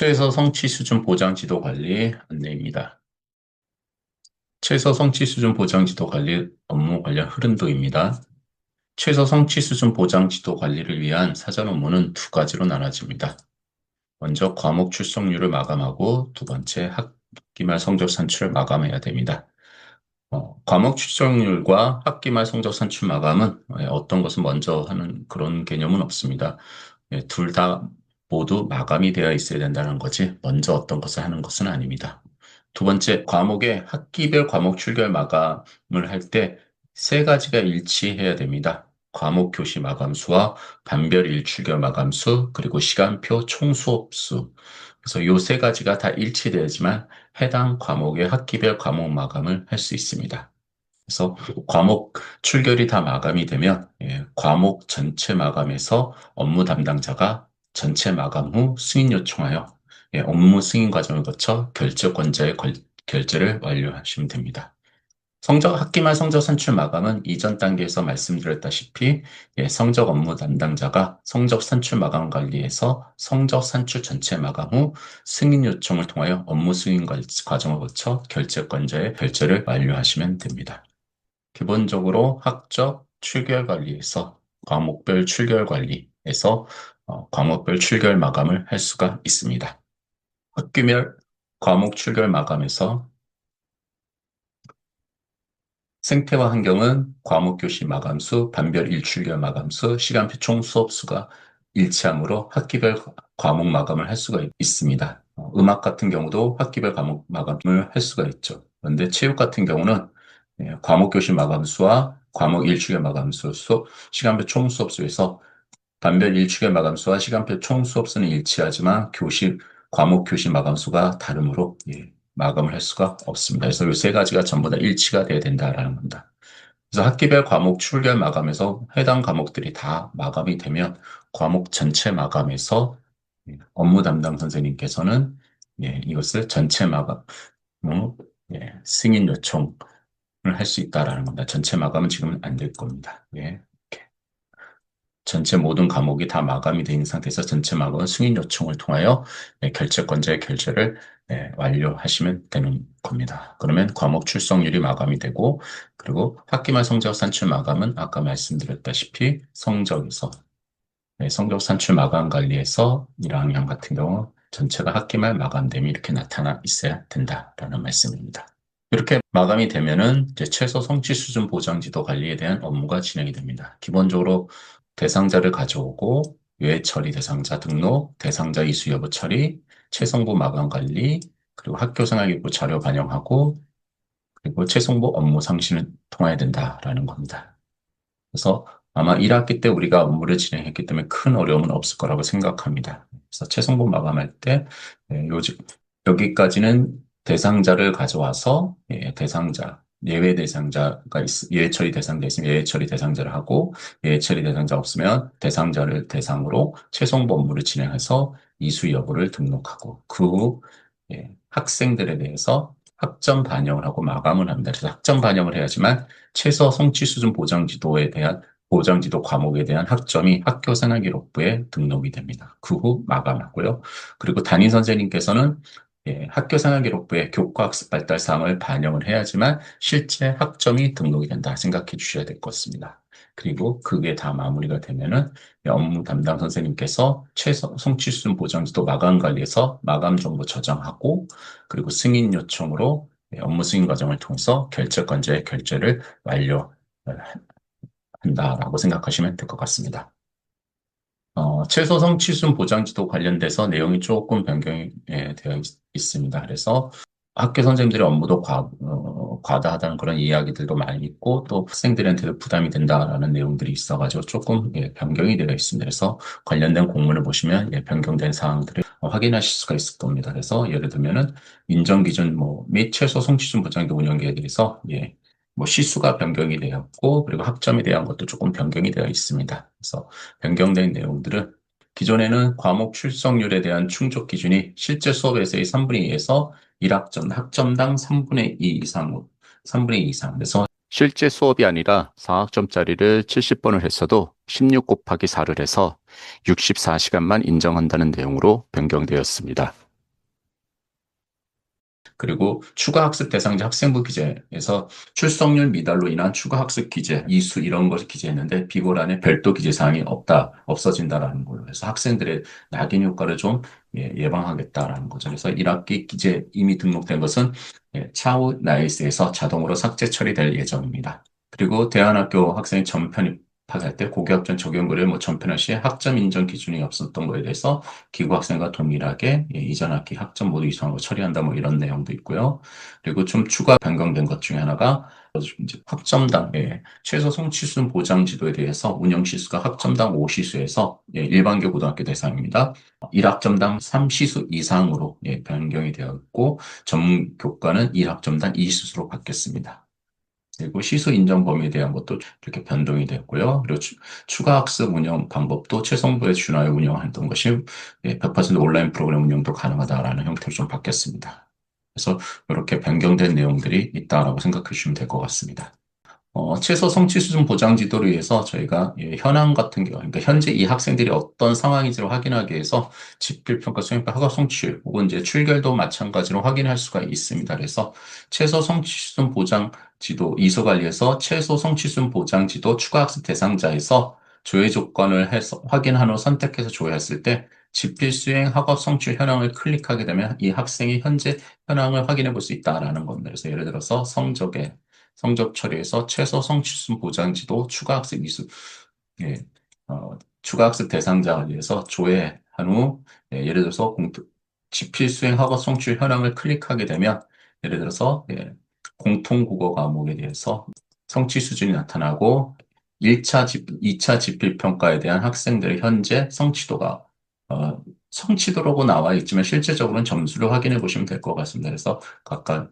최저 성취 수준 보장 지도 관리 안내입니다. 최저 성취 수준 보장 지도 관리 업무 관련 흐름도입니다. 최저 성취 수준 보장 지도 관리를 위한 사전 업무는 두 가지로 나눠집니다. 먼저 과목 출석률을 마감하고 두 번째 학기말 성적 산출을 마감해야 됩니다. 과목 출석률과 학기말 성적 산출 마감은 어떤 것을 먼저 하는 그런 개념은 없습니다. 둘 다 모두 마감이 되어 있어야 된다는 거지 먼저 어떤 것을 하는 것은 아닙니다. 두 번째, 과목의 학기별 과목 출결 마감을 할 때 세 가지가 일치해야 됩니다. 과목 교시 마감수와 반별 일출결 마감수, 그리고 시간표 총 수업수. 그래서 이 세 가지가 다 일치되어야지만 해당 과목의 학기별 과목 마감을 할 수 있습니다. 그래서 과목 출결이 다 마감이 되면 과목 전체 마감에서 업무 담당자가 전체 마감 후 승인 요청하여 업무 승인 과정을 거쳐 결제권자의 결제를 완료하시면 됩니다. 학기말 성적 산출 마감은 이전 단계에서 말씀드렸다시피 성적 업무 담당자가 성적 산출 마감 관리에서 성적 산출 전체 마감 후 승인 요청을 통하여 업무 승인 과정을 거쳐 결제권자의 결제를 완료하시면 됩니다. 기본적으로 학적 출결 관리에서 과목별 출결 관리에서 과목별 출결 마감을 할 수가 있습니다. 학기별 과목 출결 마감에서 생태와 환경은 과목 교시 마감수, 반별 일출결 마감수, 시간표 총 수업수가 일치하므로 학기별 과목 마감을 할 수가 있습니다. 음악 같은 경우도 학기별 과목 마감을 할 수가 있죠. 그런데 체육 같은 경우는 과목 교시 마감수와 과목 일출결 마감수, 시간표 총 수업수에서 반별 일출결 마감수와 시간표 총 수업수는 일치하지만 과목 교시 마감수가 다르므로 마감을 할 수가 없습니다. 그래서 이 세 가지가 전부 다 일치가 돼야 된다라는 겁니다. 그래서 학기별 과목 출결 마감에서 해당 과목들이 다 마감이 되면 과목 전체 마감에서 업무 담당 선생님께서는 이것을 전체 마감, 승인 요청을 할 수 있다라는 겁니다. 전체 마감은 지금은 안 될 겁니다. 전체 모든 과목이 다 마감이 된 상태에서 전체 마감은 승인 요청을 통하여 결제권자의 결제를 완료하시면 되는 겁니다. 그러면 과목 출석률이 마감이 되고, 그리고 학기말 성적 산출 마감은 아까 말씀드렸다시피 성적 산출 마감 관리에서 1학년 같은 경우 전체가 학기말 마감됨이 이렇게 나타나 있어야 된다라는 말씀입니다. 이렇게 마감이 되면은 이제 최소 성취 수준 보장 지도 관리에 대한 업무가 진행이 됩니다. 기본적으로 대상자를 가져오고 외 처리 대상자 등록, 대상자 이수 여부 처리, 최성부 마감 관리, 그리고 학교 생활기부 자료 반영하고, 그리고 최성부 업무 상신을 통해야 된다라는 겁니다. 그래서 아마 1학기 때 우리가 업무를 진행했기 때문에 큰 어려움은 없을 거라고 생각합니다. 그래서 최성부 마감할 때 여기까지는 대상자를 가져와서 예외 처리 대상자 있으면 예외 처리 대상자를 하고, 예외 처리 대상자 없으면 대상자를 대상으로 최성부 업무를 진행해서 이수 여부를 등록하고, 그 후 학생들에 대해서 학점 반영을 하고 마감을 합니다. 그래서 학점 반영을 해야지만 최소 성취 수준 보장지도 과목에 대한 학점이 학교 생활기록부에 등록이 됩니다. 그 후 마감하고요. 그리고 담임 선생님께서는 학교 생활기록부에 교과학습 발달 사항을 반영을 해야지만 실제 학점이 등록이 된다 생각해 주셔야 될 것 같습니다. 그리고 그게 다 마무리가 되면은 업무 담당 선생님께서 최소 성취 수준 보장지도 마감 관리에서 마감 정보 저장하고, 그리고 승인 요청으로 업무 승인 과정을 통해서 결제권자의 결제를 완료한다라고 생각하시면 될 것 같습니다. 최소 성취 수준 보장지도 관련돼서 내용이 조금 변경이 되어 있습니다. 그래서 학교 선생님들의 업무도 과다하다는 그런 이야기들도 많이 있고, 또 학생들한테도 부담이 된다라는 내용들이 있어가지고 조금 변경이 되어 있습니다. 그래서 관련된 공문을 보시면 변경된 사항들을 확인하실 수가 있을 겁니다. 그래서 예를 들면은 인정기준 및 최소 성취준 보장기 운영 계획에서 시수가 변경이 되었고, 그리고 학점에 대한 것도 조금 변경이 되어 있습니다. 그래서 변경된 내용들은 기존에는 과목 출석률에 대한 충족 기준이 실제 수업에서의 3분의 2에서 1학점, 학점당 3분의 2 이상, 3분의 2 이상. 그래서 실제 수업이 아니라 4학점짜리를 70번을 했어도 16 곱하기 4를 해서 64시간만 인정한다는 내용으로 변경되었습니다. 그리고 추가 학습 대상자 학생부 기재에서 출석률 미달로 인한 추가 학습 기재, 이수 이런 것을 기재했는데 비고란에 별도 기재 사항이 없어진다라는 거예요. 그래서 학생들의 낙인 효과를 좀 예방하겠다라는 거죠. 그래서 1학기 기재 이미 등록된 것은 차후 나이스에서 자동으로 삭제 처리될 예정입니다. 그리고 대안학교 학생이 전편입학할 때 고교학점 적용고를 전편할 시에 학점 인정 기준이 없었던 거에 대해서 기구 학생과 동일하게 이전 학기 학점 모두 이수한 거 처리한다 이런 내용도 있고요. 그리고 좀 추가 변경된 것 중에 하나가 이제 학점당 최소 성취수 보장 지도에 대해서 운영 시수가 학점당 5시수에서 일반교 고등학교 대상입니다. 1학점당 3시수 이상으로 변경이 되어 있고 전문 교과는 1학점당 2시수로 바뀌었습니다. 그리고 시수 인정 범위에 대한 것도 이렇게 변동이 됐고요. 그리고 추가 학습 운영 방법도 최성부에 준하여 운영했던 것이 100% 온라인 프로그램 운영도 가능하다라는 형태로 좀 바뀌었습니다. 그래서 이렇게 변경된 내용들이 있다라고 생각해 주시면 될 것 같습니다. 최소 성취 수준 보장 지도를 위해서 저희가 현황 같은 경우, 그러니까 현재 이 학생들이 어떤 상황인지를 확인하기 위해서 집필평가, 수행평가, 학업 성취율, 혹은 이제 출결도 마찬가지로 확인할 수가 있습니다. 그래서 최소 성취 수준 보장 지도 이수 관리에서 최소 성취 수준 보장 지도 추가 학습 대상자에서 조회 조건을 해서 확인한 후 선택해서 조회했을 때 집필 수행 학업 성취 현황을 클릭하게 되면 이 학생이 현재 현황을 확인해 볼 수 있다라는 겁니다. 그래서 예를 들어서 성적 처리에서 최소 성취수 보장지도 추가학습 이수, 예, 추가 학습 대상자에 대해서 조회한 후, 예를 들어서 지필 수행 학업 성취 현황을 클릭하게 되면, 예를 들어서, 공통국어 과목에 대해서 성취 수준이 나타나고, 2차 지필 평가에 대한 학생들의 현재 성취도가, 성취도라고 나와 있지만 실제적으로는 점수를 확인해 보시면 될 것 같습니다. 그래서 각각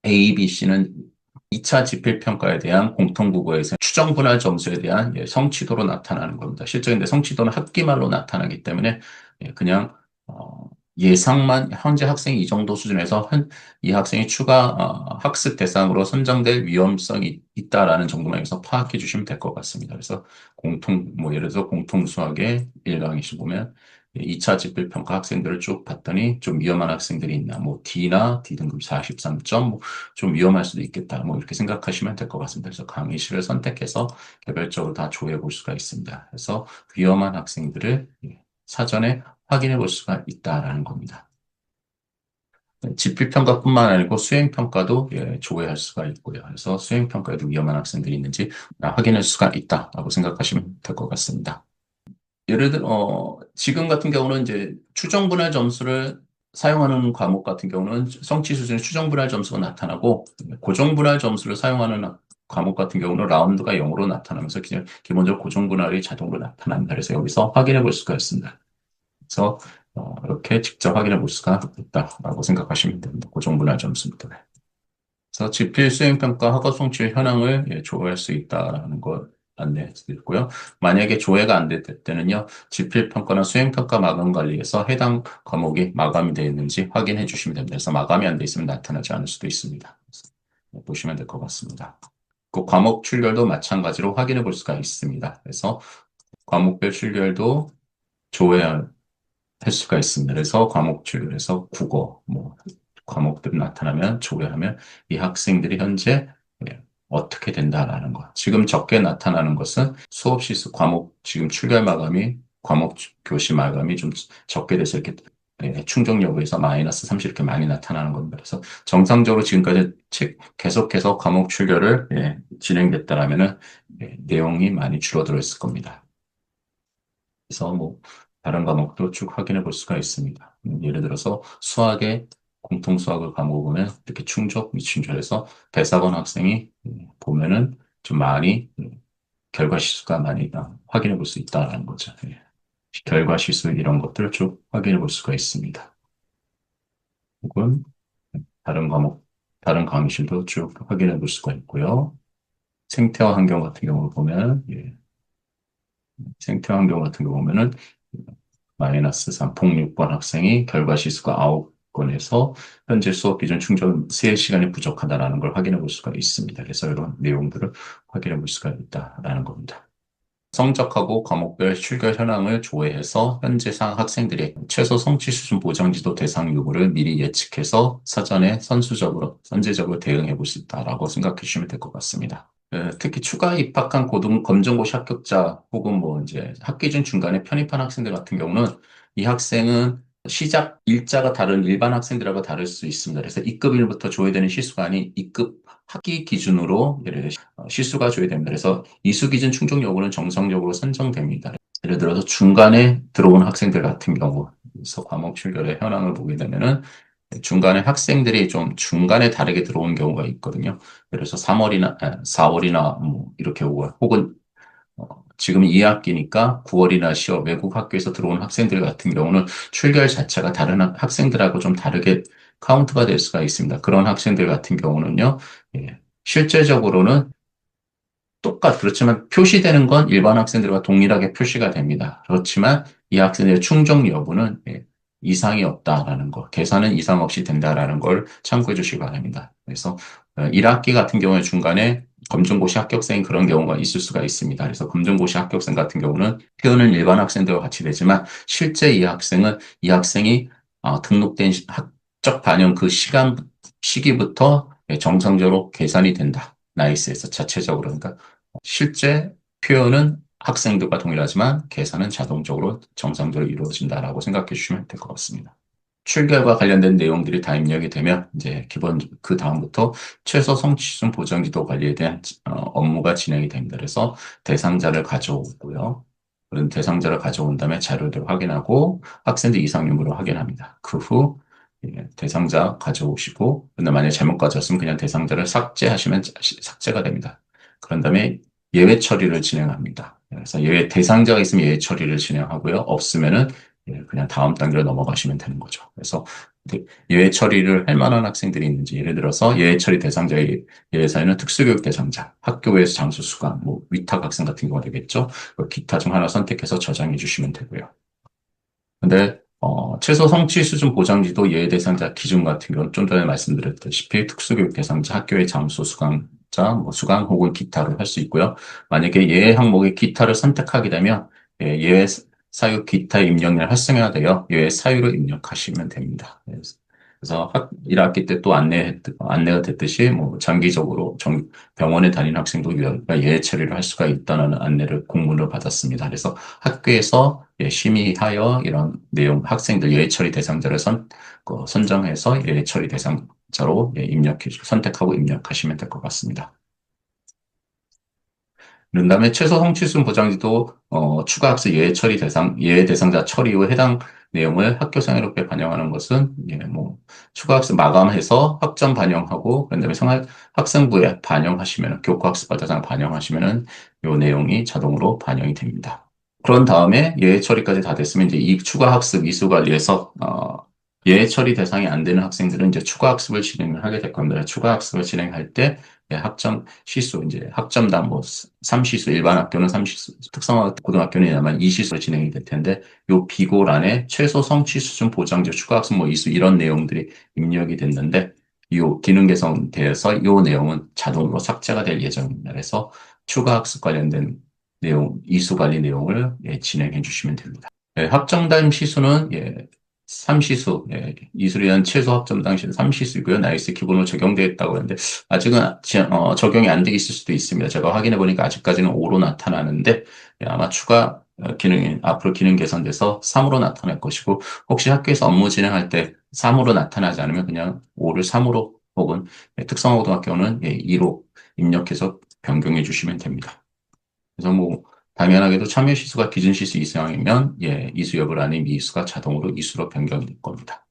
A, B, C는 2차 지필평가에 대한 공통국어에서 추정 분할 점수에 대한 성취도로 나타나는 겁니다. 실제 근데 성취도는 학기말로 나타나기 때문에 그냥 예상만 현재 학생이 이 정도 수준에서 이 학생이 추가 학습 대상으로 선정될 위험성이 있다라는 정도만 해서 파악해 주시면 될 것 같습니다. 그래서 예를 들어서 공통 수학의 1강이시 보면 2차 지필평가 학생들을 쭉 봤더니 좀 위험한 학생들이 있나, D나 D등급 43점, 좀 위험할 수도 있겠다. 이렇게 생각하시면 될 것 같습니다. 그래서 강의실을 선택해서 개별적으로 다 조회해 볼 수가 있습니다. 그래서 위험한 학생들을 사전에 확인해 볼 수가 있다라는 겁니다. 지필평가뿐만 아니고 수행평가도 조회할 수가 있고요. 그래서 수행평가에도 위험한 학생들이 있는지 확인할 수가 있다라고 생각하시면 될 것 같습니다. 예를 들어, 지금 같은 경우는 이제 추정 분할 점수를 사용하는 과목 같은 경우는 성취 수준의 추정 분할 점수가 나타나고, 고정 분할 점수를 사용하는 과목 같은 경우는 라운드가 0으로 나타나면서 그냥 기본적으로 고정 분할이 자동으로 나타납니다. 그래서 여기서 확인해 볼 수가 있습니다. 그래서 이렇게 직접 확인해 볼 수가 있다라고 생각하시면 됩니다. 고정 분할 점수입니다. 그래서 지필 수행평가 학업 성취 현황을 조회할 수 있다라는 걸 안내해드리고요. 만약에 조회가 안 될 때는요, 지필평가나 수행평가 마감 관리에서 해당 과목이 마감이 되어 있는지 확인해 주시면 됩니다. 그래서 마감이 안 돼 있으면 나타나지 않을 수도 있습니다. 보시면 될 것 같습니다. 그 과목 출결도 마찬가지로 확인해 볼 수가 있습니다. 그래서 과목별 출결도 조회할 수가 있습니다. 그래서 과목 출결에서 국어, 과목들이 나타나면 조회하면 이 학생들이 현재 어떻게 된다라는 것. 지금 적게 나타나는 것은 수업 시수 과목 지금 출결 마감이 과목 교시 마감이 좀 적게 돼서 이렇게 충족 여부에서 마이너스 30 이렇게 많이 나타나는 겁니다. 그래서 정상적으로 지금까지 계속해서 과목 출결을 진행됐다라면은 내용이 많이 줄어들어 있을 겁니다. 그래서 다른 과목도 쭉 확인해 볼 수가 있습니다. 예를 들어서 수학의 공통 수학을 과목 보면 이렇게 충족, 미충족해서 대사관 학생이 보면은 좀 많이 결과 실수가 많이 확인해 볼 수 있다는 거죠. 결과 실수 이런 것들을 쭉 확인해 볼 수가 있습니다. 혹은 다른 과목, 다른 강의실도 쭉 확인해 볼 수가 있고요. 생태화 환경 같은 경우를 보면 생태 환경 같은 경우 보면은 마이너스 3, 폭 6번 학생이 결과 시수가 9건에서 현재 수업 기준 충전 3시간이 부족하다라는 걸 확인해 볼 수가 있습니다. 그래서 이런 내용들을 확인해 볼 수가 있다라는 겁니다. 성적하고 과목별 출결 현황을 조회해서 현재 상 학생들의 최소 성취 수준 보장지도 대상 요구를 미리 예측해서 사전에 선제적으로 대응해 볼 수 있다라고 생각해 주시면 될 것 같습니다. 특히 추가 입학한 검정고시 합격자 혹은 뭐 이제 학기 중 중간에 편입한 학생들 같은 경우는 이 학생은 시작 일자가 다른 일반 학생들하고 다를 수 있습니다. 그래서 2급일부터 조회되는 시수가 아닌 2급 학기 기준으로 예를 들어 시수가 조회됩니다. 그래서 이수 기준 충족 여부는 정상적으로 선정됩니다. 예를 들어서 중간에 들어온 학생들 같은 경우, 그래서 과목 출결의 현황을 보게 되면은 중간에 학생들이 좀 중간에 다르게 들어온 경우가 있거든요. 그래서 3월이나 4월이나 뭐 이렇게 오고 혹은 지금 2학기니까 9월이나 10월 외국 학교에서 들어온 학생들 같은 경우는 출결 자체가 다른 학생들하고 좀 다르게 카운트가 될 수가 있습니다. 그런 학생들 같은 경우는요, 실제적으로는 그렇지만 표시되는 건 일반 학생들과 동일하게 표시가 됩니다. 그렇지만 이 학생들의 충족 여부는 이상이 없다라는 거, 계산은 이상 없이 된다라는 걸 참고해 주시기 바랍니다. 그래서 1학기 같은 경우에 중간에 검정고시 합격생 그런 경우가 있을 수가 있습니다. 그래서 검정고시 합격생 같은 경우는 표현은 일반 학생들과 같이 되지만 실제 이 학생이 등록된 학적 반영 그 시기부터 정상적으로 계산이 된다. 나이스에서 자체적으로. 그러니까 실제 표현은 학생들과 동일하지만 계산은 자동적으로 정상적으로 이루어진다라고 생각해 주시면 될 것 같습니다. 출결과 관련된 내용들이 다 입력이 되면 이제 그 다음부터 최소 성취순 보정지도 관리에 대한 업무가 진행이 됩니다. 그래서 대상자를 가져오고요. 그런 대상자를 가져온 다음에 자료들을 확인하고 학생들 이상 유무를 확인합니다. 그 후 대상자 가져오시고 근데 만약에 잘못 가져왔으면 그냥 대상자를 삭제하시면 삭제가 됩니다. 그런 다음에 예외 처리를 진행합니다. 그래서 예외 대상자가 있으면 예외 처리를 진행하고요. 없으면은 그냥 다음 단계로 넘어가시면 되는 거죠. 그래서 예외 처리를 할 만한 학생들이 있는지 예를 들어서 예외 처리 대상자의 예외 사유는 특수교육 대상자, 학교 외에서 장소 수강, 뭐 위탁 학생 같은 경우가 되겠죠. 기타 중 하나 선택해서 저장해 주시면 되고요. 근데 최소 성취 수준 보장지도 예외 대상자 기준 같은 경우는 좀 전에 말씀드렸다시피 특수교육 대상자, 학교의 장소 수강자, 뭐 수강 혹은 기타를 할 수 있고요. 만약에 예외 항목의 기타를 선택하게 되면 예외 사유 기타 입력을 활성화가 되어 예외 사유를 입력하시면 됩니다. 그래서 1학기 때 또 안내가 됐듯이 뭐 장기적으로 병원에 다니는 학생도 예외 처리를 할 수가 있다는 안내를 공문을 받았습니다. 그래서 학교에서 심의하여 이런 내용 학생들 예외 처리 대상자를 선정해서 예외 처리 대상자로 선택하고 입력하시면 될 것 같습니다. 그런 다음에 최소 성취순 보장지도 추가 학습 예외 대상자 처리 후 해당 내용을 학교 생활록에 반영하는 것은 뭐 추가 학습 마감해서 학점 반영하고 그런 다음에 학생부에 반영하시면 교과 학습 대상 반영하시면은 요 내용이 자동으로 반영이 됩니다. 그런 다음에 예외 처리까지 다 됐으면 이제 이 추가 학습 이수 관리에서 예외 처리 대상이 안 되는 학생들은 이제 추가 학습을 진행을 하게 될 겁니다. 추가 학습을 진행할 때 학점 시수 이제 학점당 뭐 3시수 일반 학교는 3시수 특성화 고등학교는 아마 2시수로 진행이 될 텐데 요 비고란에 최소 성취 수준 보장제 추가 학습 뭐 이수 이런 내용들이 입력이 됐는데 요 기능 개선돼서 요 내용은 자동으로 삭제가 될 예정입니다. 그래서 추가 학습 관련된 내용, 이수 관리 내용을 진행해 주시면 됩니다. 합정단 시수는 3시수, 이수에 대한 최소 합점당 시는 3시수이고요. 나이스 기본으로 적용되어 있다고 하는데 아직은 적용이 안 돼 있을 수도 있습니다. 제가 확인해 보니까 아직까지는 5로 나타나는데 아마 추가 기능이 앞으로 기능 개선돼서 3으로 나타날 것이고 혹시 학교에서 업무 진행할 때 3으로 나타나지 않으면 그냥 5를 3으로 혹은 특성화고등학교는 2로 입력해서 변경해 주시면 됩니다. 그래서 뭐 당연하게도 참여 시수가 기준 시수 이상이면 이수 여부를 아닌 미수가 자동으로 이수로 변경이 될 겁니다.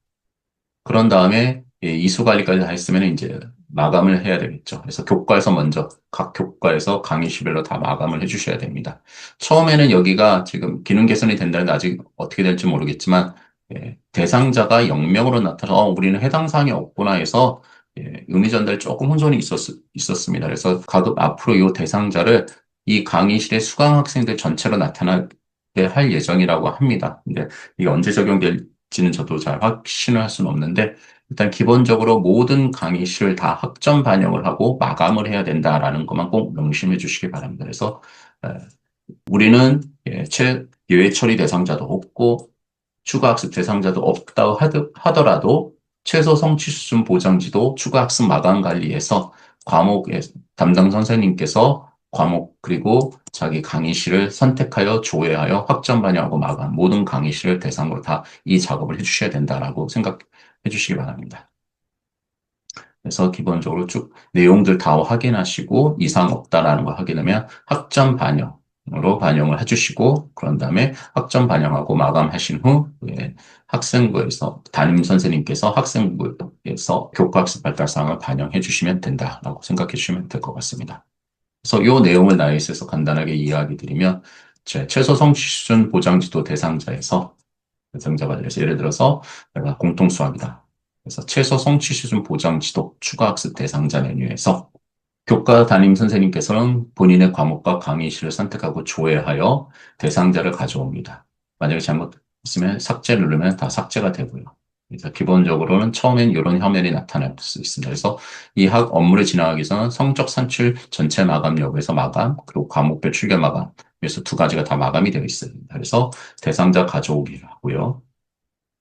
그런 다음에 이수 관리까지 다 했으면 이제 마감을 해야 되겠죠. 그래서 교과에서 먼저 각 교과에서 강의 시별로 다 마감을 해주셔야 됩니다. 처음에는 여기가 지금 기능 개선이 된다는데 아직 어떻게 될지 모르겠지만 대상자가 0명으로 나타나서 우리는 해당 사항이 없구나 해서 의미 전달에 조금 혼선이 있었습니다. 그래서 가급 앞으로 이 대상자를 이 강의실의 수강 학생들 전체로 나타나게 할 예정이라고 합니다. 근데 이게 언제 적용될지는 저도 잘 확신을 할 수는 없는데 일단 기본적으로 모든 강의실을 다 학점 반영을 하고 마감을 해야 된다라는 것만 꼭 명심해 주시기 바랍니다. 그래서 우리는 예외 처리 대상자도 없고 추가 학습 대상자도 없다고 하더라도 최소 성취 수준 보장지도 추가 학습 마감 관리에서 과목의 담당 선생님께서 과목 그리고 자기 강의실을 선택하여 조회하여 확정 반영하고 마감 모든 강의실을 대상으로 다 이 작업을 해주셔야 된다라고 생각해 주시기 바랍니다. 그래서 기본적으로 쭉 내용들 다 확인하시고 이상 없다라는 거 확인하면 학점 반영으로 반영을 해주시고 그런 다음에 학점 반영하고 마감하신 후 학생부에서 담임 선생님께서 학생부에서 교과학습 발달사항을 반영해 주시면 된다라고 생각해 주시면 될 것 같습니다. 그래서 이 내용을 나이스에서 간단하게 이야기 드리면 최소 성취 수준 보장지도 대상자가 돼서 예를 들어서 내가 공통 수학이다. 그래서 최소 성취 수준 보장 지도 추가 학습 대상자 메뉴에서 교과 담임 선생님께서는 본인의 과목과 강의실을 선택하고 조회하여 대상자를 가져옵니다. 만약에 잘못했으면 삭제 누르면 다 삭제가 되고요. 그래서 기본적으로는 처음엔 이런 화면이 나타날 수 있습니다. 그래서 이 학 업무를 진행하기 위해서는 성적 산출 전체 마감 여부에서 마감, 그리고 과목별 출결 마감, 그래서 두 가지가 다 마감이 되어 있습니다. 그래서 대상자 가져오기를 하고요.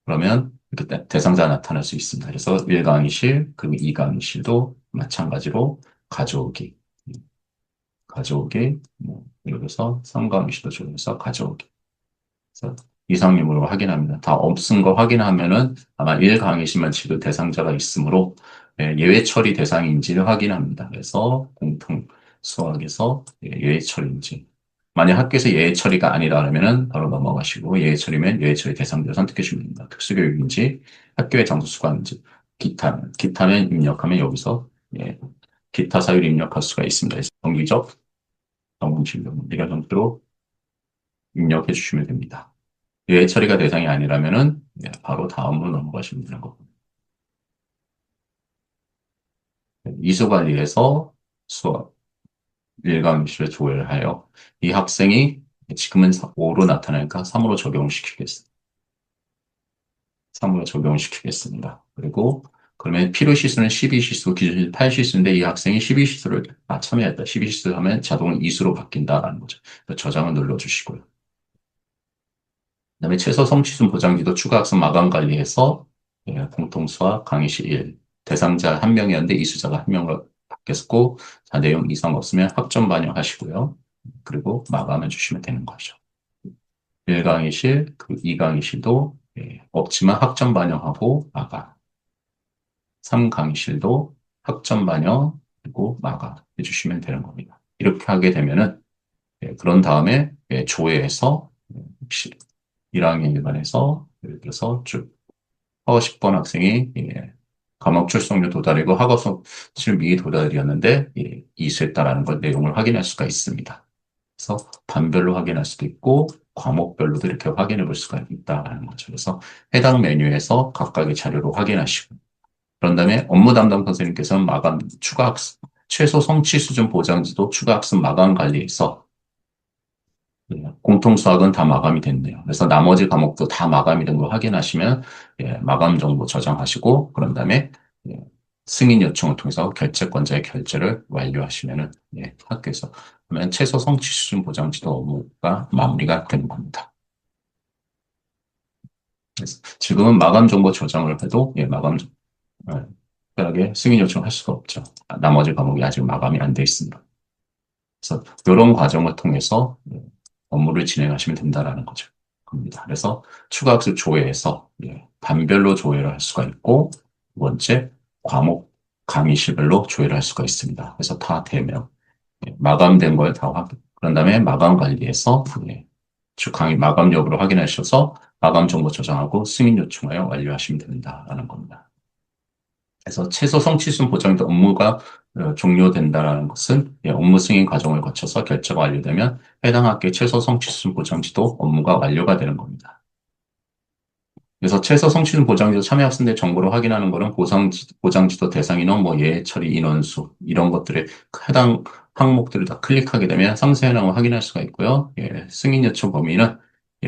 그러면 이렇게 대상자 나타날 수 있습니다. 그래서 1강의실, 그리고 2강의실도 마찬가지로 가져오기, 예를 들어서 3강의실도 조정해서 가져오기. 그래서 이상 유무를 확인합니다. 다 없은 거 확인하면은 아마 1강의실만 지도 대상자가 있으므로 예외 처리 대상인지를 확인합니다. 그래서 공통 수학에서 예외 처리인지. 만약 학교에서 예외 처리가 아니라 그러면은 바로 넘어가시고 예외 처리면 예외 처리 대상자를 선택해 주면 됩니다. 특수교육인지 학교의 장소 수강인지 기타면 입력하면 여기서 기타 사유를 입력할 수가 있습니다. 그래서 정기적 전문 진료 이런 형태로 입력해 주시면 됩니다. 예외 처리가 대상이 아니라면은 바로 다음으로 넘어가시면 되는 거고. 이수 관리에서 수업 1강의실을 조회를 하여 이 학생이 지금은 5로 나타나니까 3으로 적용시키겠습니다. 3으로 적용시키겠습니다. 그리고 그러면 필요 시수는 12시수, 기준 8시수인데 이 학생이 12시수를 참여했다. 12시수 하면 자동으로 이수로 바뀐다라는 거죠. 저장을 눌러주시고요. 그다음에 최소 성취순 보장지도 추가 학습 마감 관리에서 공통수학 강의실 1 대상자 한 명이었는데 이수자가 한 명으로 바뀌었고 자, 내용 이상 없으면 학점 반영하시고요. 그리고 마감해 주시면 되는 거죠. 1강의실, 그 2강의실도 없지만 학점 반영하고 마감. 3강의실도 학점 반영 그리고 마감해 주시면 되는 겁니다. 이렇게 하게 되면은 그런 다음에 조회해서 혹시 1학년 일반에서 예를 들어서 쭉 학업 10번 학생이 과목 출석률 도달이고 학업 성취 미도달이었는데 이수했다라는 걸 내용을 확인할 수가 있습니다. 그래서 반별로 확인할 수도 있고 과목별로도 이렇게 확인해 볼 수가 있다라는 거죠. 그래서 해당 메뉴에서 각각의 자료로 확인하시고 그런 다음에 업무 담당 선생님께서는 마감 추가 학습 최소 성취 수준 보장지도 추가 학습 마감 관리에서 공통 수학은 다 마감이 됐네요. 그래서 나머지 과목도 다 마감이 된 거 확인하시면 마감 정보 저장하시고 그런 다음에 승인 요청을 통해서 결제권자의 결제를 완료하시면은 학교에서 그러면 최소 성취 수준 보장 지도 업무가 마무리가 되는 겁니다. 그래서 지금은 마감 정보 저장을 해도 특별하게 승인 요청을 할 수가 없죠. 나머지 과목이 아직 마감이 안 돼 있습니다. 그래서 이런 과정을 통해서 업무를 진행하시면 된다라는 거죠. 겁니다. 그래서 추가 학습 조회에서 반별로 조회를 할 수가 있고 두 번째 과목 강의실별로 조회를 할 수가 있습니다. 그래서 다 되면 마감된 걸 다 확인. 그런 다음에 마감 관리에서 주 강의 마감 여부를 확인하셔서 마감 정보 저장하고 승인 요청하여 완료하시면 된다라는 겁니다. 그래서 최소 성취순 보장된 업무가 종료된다라는 것은 업무 승인 과정을 거쳐서 결제가 완료되면 해당 학교의 최소 성취순 보장지도 업무가 완료가 되는 겁니다. 그래서 최소 성취순 보장지도 참여 학생들 정보를 확인하는 것은 보장지도 대상 인원, 예외 처리 인원수 이런 것들의 해당 항목들을 다 클릭하게 되면 상세 현황을 확인할 수가 있고요. 승인 요청 범위는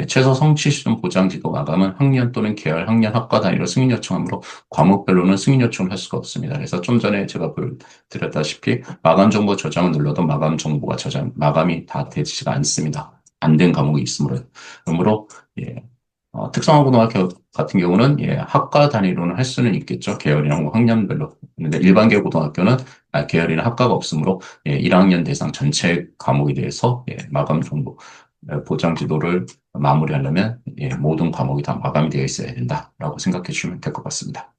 최소 성취 수준 보장 지도 마감은 학년 또는 계열, 학년, 학과 단위로 승인 요청하므로 과목별로는 승인 요청을 할 수가 없습니다. 그래서 좀 전에 제가 보여드렸다시피 마감 정보 저장을 눌러도 마감이 다 되지가 않습니다. 안 된 과목이 그러므로, 예, 특성화고등학교 같은 경우는 예, 학과 단위로는 할 수는 있겠죠. 계열이나 뭐 학년별로. 근데 일반 계열 고등학교는 계열이나 학과가 없으므로 예, 1학년 대상 전체 과목에 대해서 예, 마감 정보 보장 지도를 마무리하려면 예, 모든 과목이 다 마감이 되어 있어야 된다라고 생각해 주시면 될 것 같습니다.